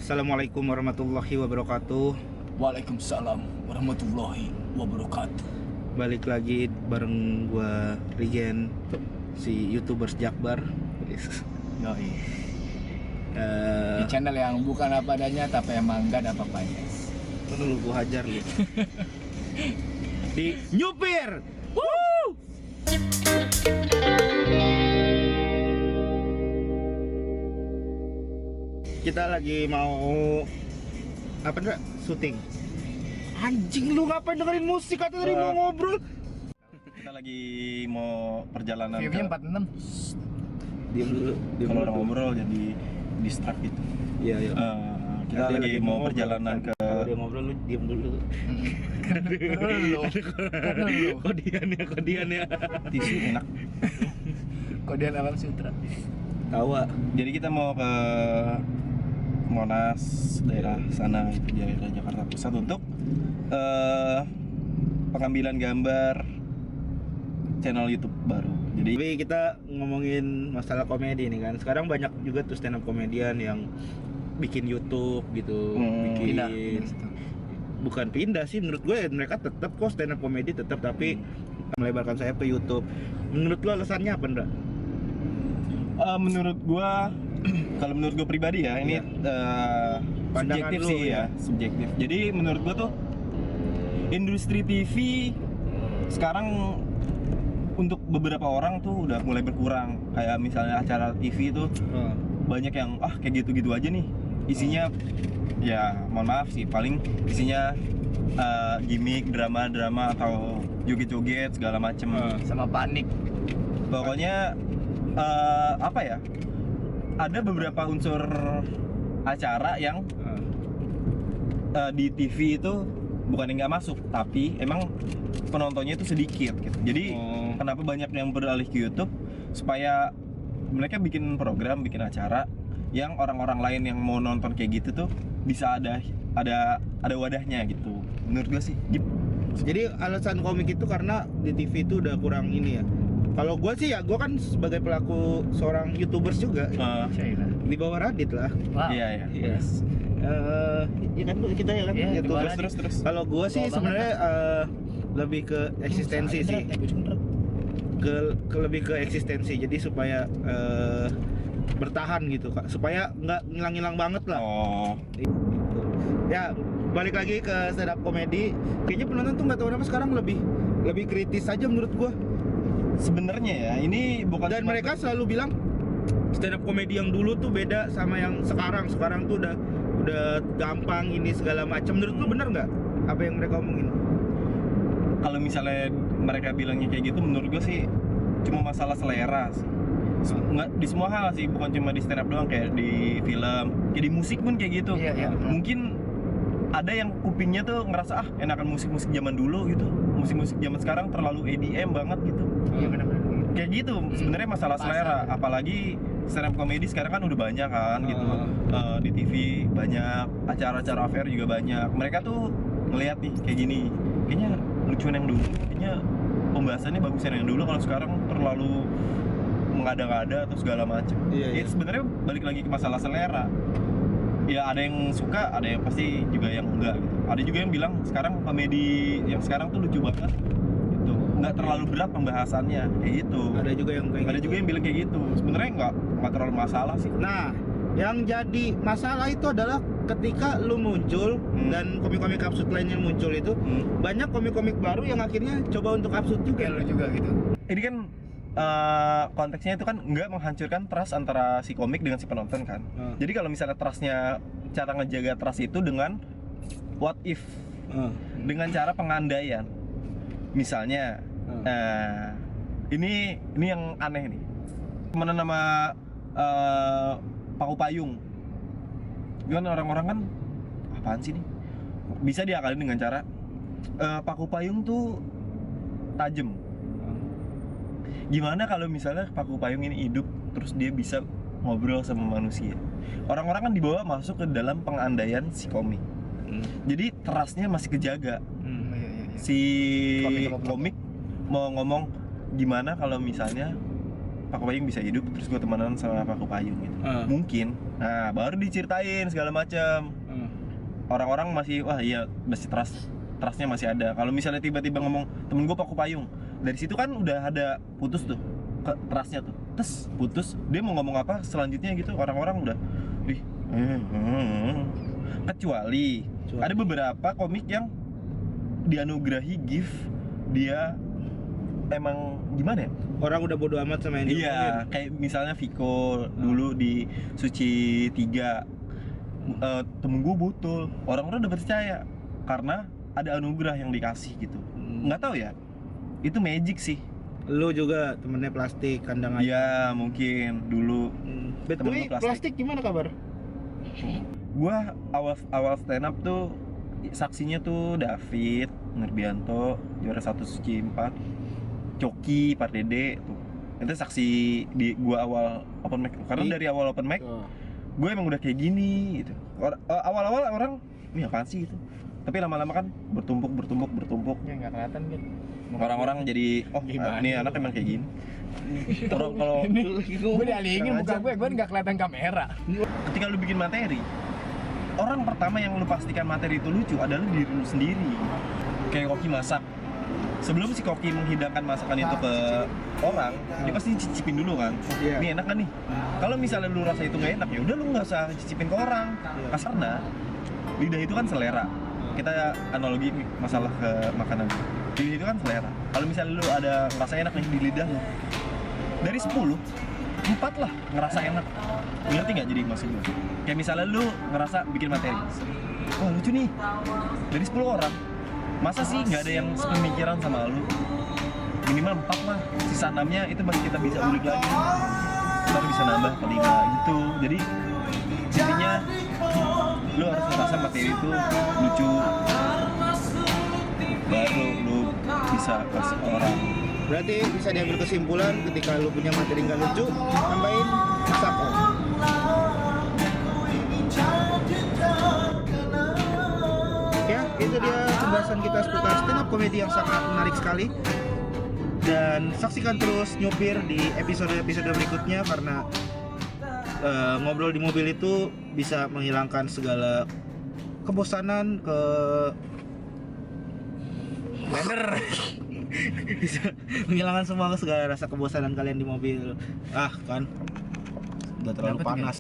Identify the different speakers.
Speaker 1: Assalamualaikum warahmatullahi wabarakatuh.
Speaker 2: Waalaikumsalam warahmatullahi wabarakatuh.
Speaker 1: Balik lagi bareng gua Regen, si YouTubers Jakbar.
Speaker 2: Yoi. Di channel yang bukan apa adanya tapi emang gak ada apa-apanya.
Speaker 1: Lu gua hajar lu. Di Nyupir. Woo! Kita lagi mau apa enggak? Syuting. Anjing, lu ngapain dengerin musik atau tadi mau ngobrol?
Speaker 3: Kita lagi mau perjalanan
Speaker 2: View-nya
Speaker 3: ke
Speaker 2: 46.
Speaker 1: Diam dulu.
Speaker 3: kalau orang ngobrol jadi distract gitu.
Speaker 1: Iya, iya.
Speaker 3: Kita
Speaker 1: Nanti
Speaker 3: lagi mau
Speaker 1: ngobrol.
Speaker 3: perjalanan ke
Speaker 1: Kalau dia ngobrol lu diam dulu.
Speaker 2: Lu.
Speaker 1: Kodian ya.
Speaker 3: tisu enak.
Speaker 2: Kodian Alam Sutra.
Speaker 1: Tawa.
Speaker 3: Jadi kita mau ke Monas, daerah sana itu daerah Jakarta Pusat untuk pengambilan gambar channel YouTube baru. Jadi
Speaker 1: Tapi kita ngomongin masalah komedi nih kan. Sekarang banyak juga tuh stand up komedian yang bikin YouTube gitu, bikin
Speaker 2: Pindah.
Speaker 1: bukan pindah sih menurut gue, mereka tetap kok stand up komedi tetap, tapi melebarkan sayap ke YouTube. Menurut lo alasannya apa, Ndra?
Speaker 3: menurut gua kalau menurut gua pribadi ya ini
Speaker 1: Pandangan
Speaker 3: subjektif
Speaker 1: lu
Speaker 3: sih
Speaker 1: ya.
Speaker 3: ya, subjektif. Jadi menurut gua tuh industri TV sekarang untuk beberapa orang tuh udah mulai berkurang. Kayak misalnya acara TV tuh banyak yang kayak gitu-gitu aja nih isinya. Ya mohon maaf sih, paling isinya gimmick, drama-drama atau joget-joget segala macem.
Speaker 2: Sama panik.
Speaker 3: Pokoknya apa ya, ada beberapa unsur acara yang di TV itu bukan yang nggak masuk, tapi emang penontonnya itu sedikit gitu. Jadi kenapa banyak yang beralih ke YouTube, supaya mereka bikin program, bikin acara yang orang-orang lain yang mau nonton kayak gitu tuh bisa ada wadahnya gitu. Menurut gue sih gitu.
Speaker 1: Jadi alasan komik itu karena di TV itu udah kurang ini ya. Kalau gue sih ya, gue kan sebagai pelaku seorang YouTubers juga, di bawah Radit lah.
Speaker 2: Wow.
Speaker 3: Iya.
Speaker 1: Yes. Ya kan kita ya kan
Speaker 2: Iya, di bawah
Speaker 1: YouTubers.
Speaker 3: Terus.
Speaker 1: Kalau gue sih
Speaker 2: Bawah
Speaker 1: sebenarnya lebih ke eksistensi sih. Lebih ke eksistensi. Jadi supaya bertahan gitu, Kak. Supaya nggak ngilang-ngilang banget lah. Gitu. Ya, balik lagi ke stand up komedi. Kayaknya penonton tuh nggak tahu kenapa sekarang lebih kritis aja menurut gua.
Speaker 3: Sebenarnya ya ini bukan
Speaker 1: Dan
Speaker 3: cuma
Speaker 1: mereka selalu bilang stand up komedi yang dulu tuh beda sama yang sekarang. Sekarang tuh udah gampang ini segala macam. Menurut lu bener nggak apa yang mereka omongin?
Speaker 3: kalau misalnya mereka bilangnya kayak gitu, menurut gue sih cuma masalah selera sih. Nggak di semua hal sih, bukan cuma di stand up doang, kayak di film, kayak di musik pun kayak gitu.
Speaker 2: Iya.
Speaker 3: Mungkin ada yang kupingnya tuh ngerasa enakan musik-musik zaman dulu gitu, musik-musik zaman sekarang terlalu EDM banget gitu.
Speaker 2: Iya benar-benar.
Speaker 3: Kayak gitu sebenarnya masalah selera. Apalagi stand up comedy sekarang kan udah banyak kan gitu. Di TV banyak, acara-acara affair juga banyak. Mereka tuh ngeliat nih kayak gini, kayaknya lucuan yang dulu, kayaknya pembahasannya bagusan yang dulu. Kalau sekarang terlalu mengada-ngada atau segala macam.
Speaker 1: Iya.
Speaker 3: Itu sebenarnya balik lagi ke masalah selera. Ya ada yang suka, ada yang pasti juga yang enggak gitu. Ada juga yang bilang sekarang komedi yang sekarang tuh lucu banget gitu, nggak terlalu berat pembahasannya kayak gitu.
Speaker 1: Ada juga yang kayak
Speaker 3: Ada
Speaker 1: gitu.
Speaker 3: juga yang bilang kayak gitu. Sebenarnya nggak terlalu masalah sih.
Speaker 1: Nah, yang jadi masalah itu adalah ketika lu muncul dan komik-komik absurd lain yang muncul itu, banyak komik-komik baru yang akhirnya coba untuk absurd juga.
Speaker 2: Kayak lu juga gitu.
Speaker 3: Ini kan konteksnya itu kan nggak menghancurkan trust antara si komik dengan si penonton kan. Jadi kalau misalnya trustnya, cara ngejaga trust itu dengan what if, dengan cara pengandaian. Misalnya, ini yang aneh nih. Temenan nama Paku Payung. Kan orang-orang kan apaan sih nih? Bisa diakalin dengan cara Paku Payung tuh tajam. Gimana kalau misalnya Paku Payung ini hidup terus dia bisa ngobrol sama manusia? Orang-orang kan dibawa masuk ke dalam pengandaian si komik. Jadi trustnya masih kejaga.
Speaker 2: Iya.
Speaker 3: Si komik mau ngomong gimana kalau misalnya Paku Payung bisa hidup terus gue temenan sama Paku Payung gitu. Mungkin Nah, baru diceritain segala macam. Orang-orang masih wah iya masih trustnya masih ada. Kalau misalnya tiba-tiba ngomong temen gue paku payung, dari situ kan udah ada putus tuh trustnya tuh, terus putus. Dia mau ngomong apa selanjutnya gitu, orang-orang udah kecuali ada beberapa komik yang dianugerahi gift, dia emang gimana ya?
Speaker 1: Orang udah bodo amat sama yang
Speaker 3: Iya,
Speaker 1: diomongin.
Speaker 3: kayak misalnya Viko dulu di Suci 3, temen gue botol, orang-orang udah percaya karena ada anugerah yang dikasih gitu. Nggak tahu ya, itu magic sih.
Speaker 1: Lu juga temennya plastik kandang aja.
Speaker 3: Iya mungkin dulu.
Speaker 1: Betul,
Speaker 3: temen lu
Speaker 1: plastik gimana kabar?
Speaker 3: Gua awal stand up tuh saksinya tuh David Nurbianto juara 1 Suci 4, Coki Pardede tuh. Itu saksi di gua awal open mic. Karena dari awal open mic gue emang udah kayak gini gitu. Awal-awal orang ini apaan sih gitu. Tapi lama-lama kan bertumpuk.
Speaker 2: Ya nggak kelihatan gitu.
Speaker 3: Orang-orang jadi ini anak emang kayak gini. Orang kalau
Speaker 2: Gue dialingin muka gue nggak kelihatan kamera.
Speaker 3: ketika lu bikin materi, orang pertama yang lu pastikan materi itu lucu adalah diri lu sendiri. Kayak Koki masak, sebelum si Koki menghidangkan masakan itu ke orang, dia pasti cicipin dulu kan.
Speaker 1: Iya.
Speaker 3: Ini enak kan nih? Kalau misalnya lu rasa itu nggak enak, ya udah lu nggak usah cicipin ke orang. Karena lidah itu kan selera. Kita analogi masalah ke makanan. Lidah itu kan selera. Kalau misalnya lu ada ngerasa enak nih di lidah lu, dari 10, 4 lah ngerasa enak. Ngerti nggak jadi maksud gue? Kayak misalnya lu ngerasa bikin materi, wah lucu nih, dari 10 orang, masa sih nggak ada yang sepemikiran sama lu? Minimal 4 lah, sisa 6-nya itu masih kita bisa ulik lagi. Ntar bisa nambah ke 5 gitu. Jadi intinya lu harus ngerasa materi itu lucu, baru lu bisa kasih orang.
Speaker 1: Berarti bisa diambil kesimpulan ketika lu punya materi nggak lucu, tambahin sako. Ya, itu dia pembahasan kita seputar stand up comedy yang sangat menarik sekali. Dan saksikan terus Nyupir di episode-episode berikutnya karena ngobrol di mobil itu bisa menghilangkan segala kebosanan, bisa menghilangkan segala rasa kebosanan kalian di mobil. Kan udah terlalu panas.